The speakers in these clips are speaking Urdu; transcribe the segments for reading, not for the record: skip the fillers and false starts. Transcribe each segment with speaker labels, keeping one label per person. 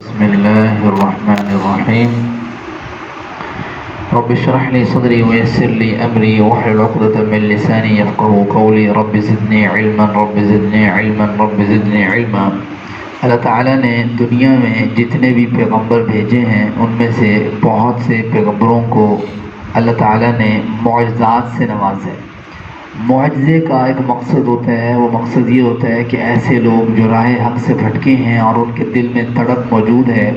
Speaker 1: بسم الله الرحمن الرحيم. رب اشرح لي صدري ويسر لي أمري واحلل عقدة من لساني يفقهوا قولي. رب زدني علما رب زدني علما رب زدني علما. اللہ تعالیٰ نے دنیا میں جتنے بھی پیغمبر بھیجے ہیں ان میں سے بہت سے پیغمبروں کو اللہ تعالیٰ نے معجزات سے نوازا ہے۔ معجزے کا ایک مقصد ہوتا ہے، وہ مقصد یہ ہوتا ہے کہ ایسے لوگ جو راہ حق سے بھٹکے ہیں اور ان کے دل میں تڑپ موجود ہے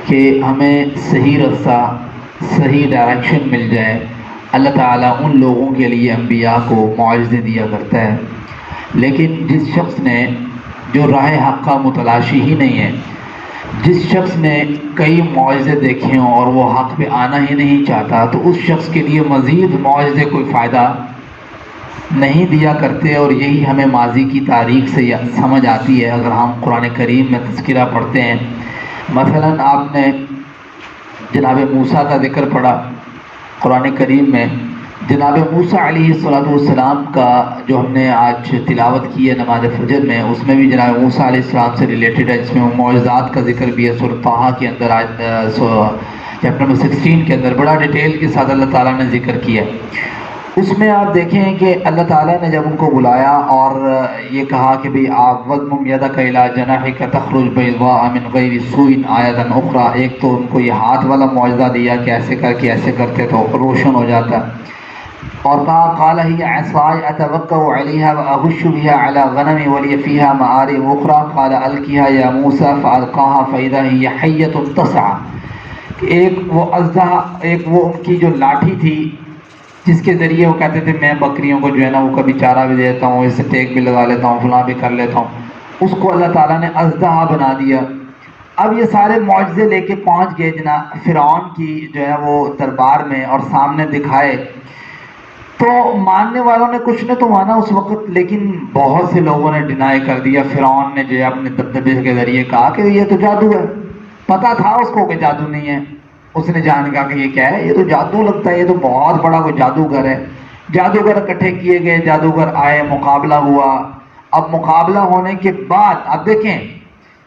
Speaker 1: کہ ہمیں صحیح رستہ، صحیح ڈائریکشن مل جائے، اللہ تعالیٰ ان لوگوں کے لیے انبیاء کو معجزے دیا کرتا ہے۔ لیکن جس شخص نے جو راہ حق کا متلاشی ہی نہیں ہے، جس شخص نے کئی معجزے دیکھے ہوں اور وہ حق پہ آنا ہی نہیں چاہتا، تو اس شخص کے لیے مزید معجزے کوئی فائدہ نہیں دیا کرتے۔ اور یہی ہمیں ماضی کی تاریخ سے سمجھ آتی ہے اگر ہم قرآن کریم میں تذکرہ پڑھتے ہیں۔ مثلا آپ نے جناب موسیٰ کا ذکر پڑھا قرآن کریم میں۔ جناب موسیٰ علیہ السلام کا جو ہم نے آج تلاوت کی ہے نماز فجر میں، اس میں بھی جناب موسیٰ علیہ السلام سے ریلیٹڈ ہے، جس میں معجزات کا ذکر بھی ہے۔ سورۃ طٰہٰ کے اندر چیپٹر نمبر 16 کے اندر بڑا ڈیٹیل کے ساتھ اللہ تعالیٰ نے ذکر کیا ہے۔ اس میں آپ دیکھیں کہ اللہ تعالیٰ نے جب ان کو بلایا اور یہ کہا کہ بھئی آپ وَضْمُمْ يَدَكَ إِلَىٰ جَنَاحِكَ تَخْرُجْ بَيْضَاءَ مِنْ غَيْرِ سُوءٍ آیَةً أُخْرَىٰ، ایک تو ان کو یہ ہاتھ والا معجزہ دیا کہ ایسے کر کے ایسے کرتے تو روشن ہو جاتا، اور کہا قَالَ هِيَ عَصَايَ أَتَوَكَّأُ عَلَيْهَا وَأَهُشُّ بِهَا عَلَىٰ غَنَمِي وَلِيَ فِيهَا مَآرِبُ أُخْرَىٰ قَالَ أَلْقِهَا يَا مُوسَىٰ فَأَلْقَاهَا فَإِذَا هِيَ حَيَّةٌ تَسْعَىٰ۔ ایک وہ اژدہا، ایک وہ ان کی جو لاٹھی تھی جس کے ذریعے وہ کہتے تھے میں بکریوں کو جو ہے نا وہ کبھی چارہ بھی دیتا ہوں، اس سے ٹیک بھی لگا لیتا ہوں، فلاں بھی کر لیتا ہوں، اس کو اللہ تعالیٰ نے اژدہا بنا دیا۔ اب یہ سارے معجزے لے کے پہنچ گئے جناب فرعون کی جو ہے وہ دربار میں اور سامنے دکھائے، تو ماننے والوں نے کچھ نے تو مانا اس وقت، لیکن بہت سے لوگوں نے ڈینائی کر دیا۔ فرعون نے جو ہے اپنے دبدبے کے ذریعے کہا کہ یہ تو جادو ہے۔ پتہ تھا اس کو کہ جادو نہیں ہے، اس نے جان کہا کہ یہ کیا ہے، یہ تو جادو لگتا ہے، یہ تو بہت بڑا کوئی جادوگر ہے۔ جادوگر اکٹھے کیے گئے، جادوگر آئے، مقابلہ ہوا۔ اب مقابلہ ہونے کے بعد اب دیکھیں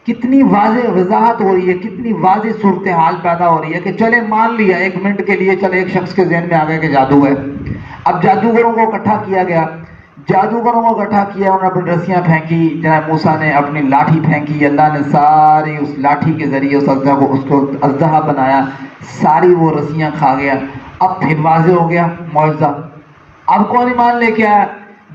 Speaker 1: کتنی واضح وضاحت ہو رہی ہے، کتنی واضح صورتحال پیدا ہو رہی ہے کہ چلے مان لیا ایک منٹ کے لیے، چلے ایک شخص کے ذہن میں آ گیا کہ جادو ہے۔ اب جادوگروں کو اکٹھا کیا گیا، جادوگروں کو اکٹھا کیا، انہوں نے اپنی رسیاں پھینکی، جناب موسیٰ نے اپنی لاٹھی پھینکی، اللہ نے ساری اس لاٹھی کے ذریعے اس کو اژدہا بنایا، ساری وہ رسیاں کھا گیا۔ اب پھر واضح ہو گیا معجزہ۔ اب کون ایمان لے کے آیا؟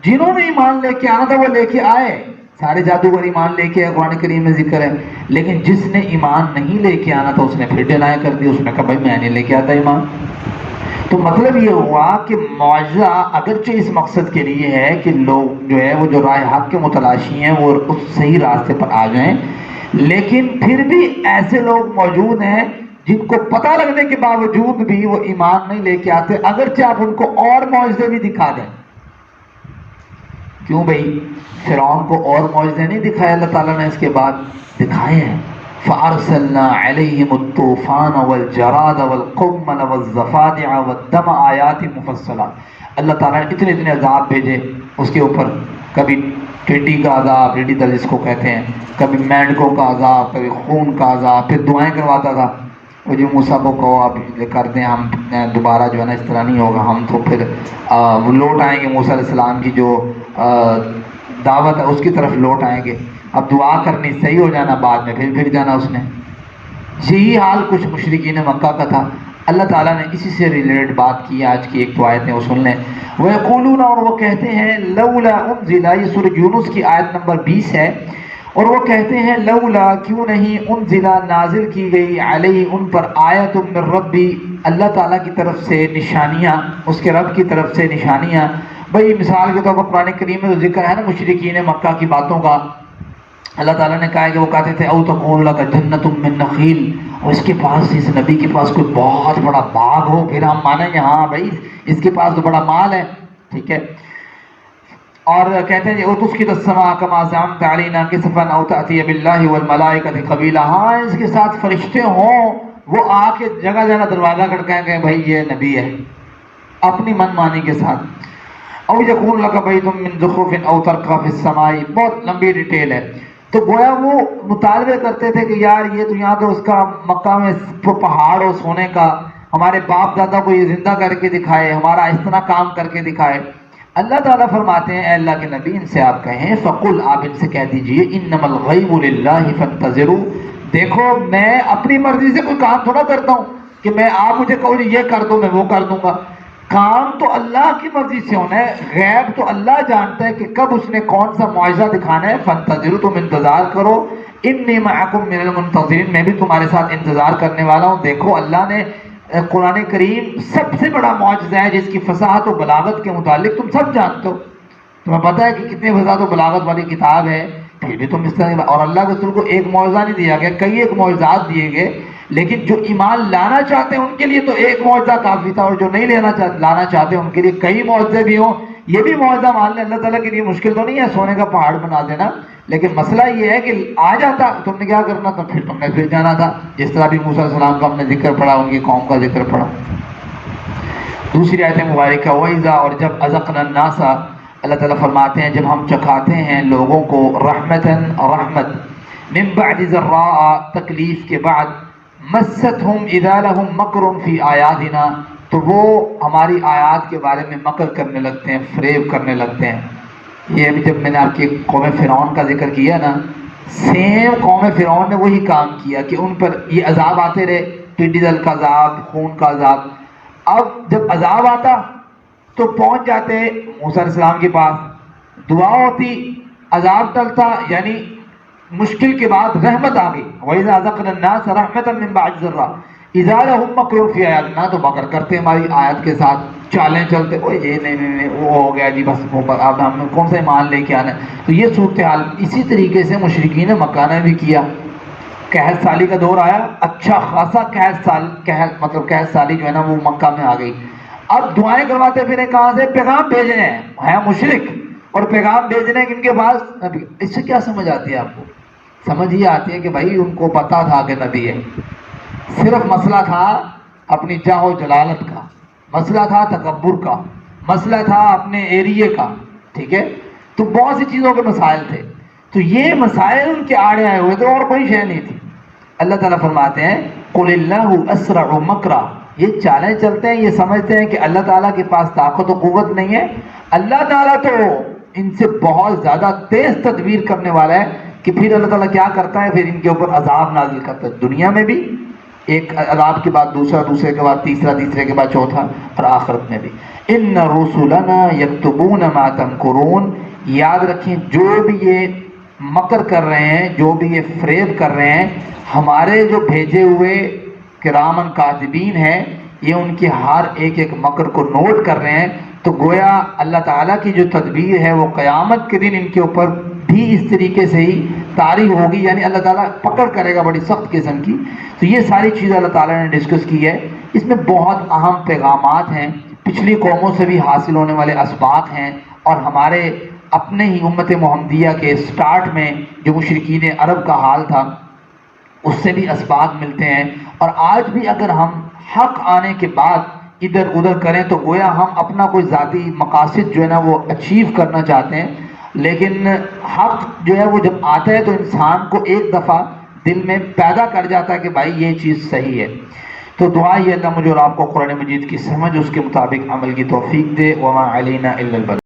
Speaker 1: جنہوں نے ایمان لے کے آنا تھا وہ لے کے آئے، سارے جادوگر ایمان لے کے آئے، قرآن کریم میں ذکر ہے۔ لیکن جس نے ایمان نہیں لے کے آنا تھا اس نے پھر ڈینائی کر دی، اس نے کہا بھائی میں نہیں لے کے آتا ایمان۔ تو مطلب یہ ہوا کہ معجزہ اگرچہ اس مقصد کے لیے ہے کہ لوگ جو ہے وہ جو راہ حق کے متلاشی ہیں وہ اس صحیح راستے پر آ جائیں، لیکن پھر بھی ایسے لوگ موجود ہیں جن کو پتہ لگنے کے باوجود بھی وہ ایمان نہیں لے کے آتے، اگرچہ آپ ان کو اور معجزے بھی دکھا دیں۔ کیوں بھائی؟ فرعون کو اور معجزے نہیں دکھائے اللہ تعالیٰ نے اس کے بعد؟ دکھائے ہیں۔ فَأَرْسَلْنَا عَلَيْهِمُ الطُّوفَانَ وَالْجَرَادَ وَالْقُمَّلَ وَالضَّفَادِعَ وَالدَّمَ آیَاتٍ مُفَصَّلَاتٍ۔ اللہ تعالیٰ نے اتنے عذاب بھیجے اس کے اوپر، کبھی ٹڈی کا عذاب، ٹڈی دل جس کو کہتے ہیں، کبھی مینڈکوں کا عذاب، کبھی خون کا عذاب، پھر دعائیں کرواتا تھا وہ جو موسیٰ کو کہو آپ کر دیں، ہم دوبارہ جو ہے نا اس طرح نہیں ہوگا، ہم تو پھر وہ لوٹ آئیں گے، موسیٰ علیہ السلام کی جو دعوت ہے اس کی طرف لوٹ آئیں گے۔ اب دعا کرنی، صحیح ہو جانا، بعد میں پھر جانا اس نے۔ یہی حال کچھ مشرکین مکہ کا تھا۔ اللہ تعالیٰ نے اسی سے ریلیٹڈ بات کی، آج کی ایک تو آیتیں وہ سن لیں۔ وَيَقُولُونَ، اور وہ کہتے ہیں، لَوْلَا أُنزِلَ، یہ سورۃ یونس کی آیت نمبر 20 ہے، اور وہ کہتے ہیں لولا، کیوں نہیں، انزلہ، نازل کی گئی، علیہ، ان پر، آیۃ من ربی، اللہ تعالیٰ کی طرف سے نشانیاں، اس کے رب کی طرف سے نشانیاں۔ بھئی مثال کے طور پر قرآن کریم میں تو ذکر ہے نا مشرکین مکہ کی باتوں کا۔ اللہ تعالیٰ نے کہا ہے کہ وہ کہتے تھے او تکون لک جنت من نخیل، اور اس کے پاس، اس نبی کے پاس کوئی بہت بڑا باغ ہو، پھر ہم مانیں گے ہاں بھائی اس کے پاس تو بڑا مال ہے، ٹھیک ہے۔ اور کہتے ہیں اُتُسْقِطَ السَّمَاءَ كَمَا زَعَمْتَ عَلَيْنَا كِسَفًا أَوْ تَأْتِيَ بِاللَّهِ وَالْمَلَائِكَةِ قَبِيلًا، ہاں اس کے ساتھ فرشتے ہوں، وہ آ کے جگہ جگہ دروازہ کھٹکائیں گے بھائی یہ نبی ہے، اپنی من مانی کے ساتھ۔ او یکون لک بیت من زخرف او ترقى في السماء، بہت لمبی ڈیٹیل ہے۔ تو گویا وہ مطالبے کرتے تھے کہ یار یہ تو یہاں تو اس کا مکہ میں پہاڑ ہو سونے کا، ہمارے باپ دادا کو یہ زندہ کر کے دکھائے، ہمارا اس طرح کام کر کے دکھائے۔ اللہ تعالیٰ فرماتے ہیں اے اللہ کے نبی ان سے آپ کہیں فقل، آپ ان سے کہہ دیجئے انما الغیب للہ فانتظروا، دیکھو میں اپنی مرضی سے کوئی کام تھوڑا کرتا ہوں کہ میں آپ مجھے کہو یہ کر دو میں وہ کر دوں گا، کام تو اللہ کی مرضی سے ہونا ہے، غیب تو اللہ جانتا ہے کہ کب اس نے کون سا معجزہ دکھانا ہے۔ فانتظروا، تم انتظار کرو، انی معکم من المنتظرین، میں بھی تمہارے ساتھ انتظار کرنے والا ہوں۔ دیکھو اللہ نے قرآن کریم سب سے بڑا معجزہ ہے جس کی فصاحت و بلاغت کے متعلق تم سب جانتے ہو، تمہیں پتہ ہے کہ کتنی فصاحت و بلاغت والی کتاب ہے، پھر بھی تم اس طرح، اور اللہ کے رسول کو ایک معجزہ نہیں دیا گیا، کئی ایک معجزات دیے گئے، لیکن جو ایمان لانا چاہتے ہیں ان کے لیے تو ایک معجزہ کافی تھا، اور جو نہیں لانا چاہتے ہیں ان کے لیے کئی معجزے بھی ہوں۔ یہ بھی معجزہ مان لیں، اللہ تعالیٰ کے لیے مشکل تو نہیں ہے سونے کا پہاڑ بنا دینا، لیکن مسئلہ یہ ہے کہ آ جاتا تم نے کیا کرنا تھا، پھر تم نے پھر جانا تھا، جس طرح بھی موسیٰ علیہ السلام کا ہم نے ذکر پڑھا، ان کی قوم کا ذکر پڑھا۔ دوسری آیت مبارکہ وَإِذَا، اور جب أَذَقْنَا النَّاسَ، اللہ تعالیٰ فرماتے ہیں جب ہم چکھاتے ہیں لوگوں کو رحمتاً رحمت، من بعد ضراء، تکلیف کے بعد، مستہم اذا لہم مکر فی آیاتنا، تو وہ ہماری آیات کے بارے میں مکر کرنے لگتے ہیں، فریب کرنے لگتے ہیں۔ یہ ابھی جب میں نے آپ کی قوم فرعون کا ذکر کیا نا، سیم قوم فرعون نے وہی کام کیا کہ ان پر یہ عذاب آتے رہے، ٹڈی دل کا عذاب، خون کا عذاب۔ اب جب عذاب آتا تو پہنچ جاتے موسیٰ علیہ السلام کے پاس، دعا ہوتی، عذاب ٹلتا، یعنی مشکل کے بعد رحمت آ گئی۔ وَإِذَا أَذَقْنَا النَّاسَ رَحْمَةً مِّن بَعْدِ ضَرَّةٍ إِذَا لَهُم مَّكْرٌ فِي آیَاتِنَا، تو مکر کرتے ہماری آیت کے ساتھ، چالیں چلتے، وہ یہ نہیں وہ ہو گیا جی، بس اب ہم کون سا ایمان لے کے آنا ہے۔ تو یہ صورتحال اسی طریقے سے مشرکین مکہ نے بھی کیا۔ قحط سالی کا دور آیا، اچھا خاصا قحط سالی جو ہے نا وہ مکہ میں آ گئی۔ اب دعائیں کرواتے پھریں کہاں سے، پیغام بھیجنے ہیں مشرک، اور پیغام بھیجنے ان کے پاس نبی۔ اس سے کیا سمجھ آتی ہے آپ کو؟ سمجھ یہ آتی ہے کہ بھائی ان کو پتا تھا کہ نبی ہے، صرف مسئلہ تھا اپنی جاہ و جلالت کا، مسئلہ تھا تکبر کا، مسئلہ تھا اپنے ایریے کا، ٹھیک ہے، تو بہت سی چیزوں کے مسائل تھے، تو یہ مسائل ان کے آڑے آئے ہوئے تھے اور کوئی شے نہیں تھی۔ اللہ تعالیٰ فرماتے ہیں قُلِ اللَّهُ أَسْرَعُ مَكْرًا، یہ چالیں چلتے ہیں، یہ سمجھتے ہیں کہ اللہ تعالیٰ کے پاس طاقت و قوت نہیں ہے، اللہ تعالیٰ تو ان سے بہت زیادہ تیز تدبیر کرنے والا ہے، کہ پھر اللہ تعالیٰ کیا کرتا ہے، پھر ان کے اوپر عذاب نازل کرتا ہے، دنیا میں بھی ایک عذاب کے بعد دوسرا، دوسرے کے بعد تیسرا، تیسرے کے بعد چوتھا، اور آخرت میں بھی۔ إِنَّ رُسُلَنَا يَكْتُبُونَ مَا تَمْكُرُونَ، یاد رکھیں جو بھی یہ مکر کر رہے ہیں، جو بھی یہ فریب کر رہے ہیں، ہمارے جو بھیجے ہوئے کرامن کاتبین ہیں، یہ ان کی ہر ایک ایک مکر کو نوٹ کر رہے ہیں۔ تو گویا اللہ تعالیٰ کی جو تدبیر ہے وہ قیامت کے دن ان کے اوپر بھی اس طریقے سے ہی طاری ہوگی، یعنی اللہ تعالیٰ پکڑ کرے گا بڑی سخت قسم کی۔ تو یہ ساری چیزیں اللہ تعالیٰ نے ڈسکس کی ہے، اس میں بہت اہم پیغامات ہیں، پچھلی قوموں سے بھی حاصل ہونے والے اسباق ہیں، اور ہمارے اپنے ہی امت محمدیہ کے سٹارٹ میں جو مشرکین عرب کا حال تھا اس سے بھی اسباق ملتے ہیں۔ اور آج بھی اگر ہم حق آنے کے بعد ادھر ادھر کریں تو گویا ہم اپنا کوئی ذاتی مقاصد جو ہے نا وہ اچیو کرنا چاہتے ہیں، لیکن حق جو ہے وہ جب آتا ہے تو انسان کو ایک دفعہ دل میں پیدا کر جاتا ہے کہ بھائی یہ چیز صحیح ہے۔ تو دعا یہ اللہ مجھے اور آپ کو قرآن مجید کی سمجھ، اس کے مطابق عمل کی توفیق دے۔ وما علینا الا البلاغ۔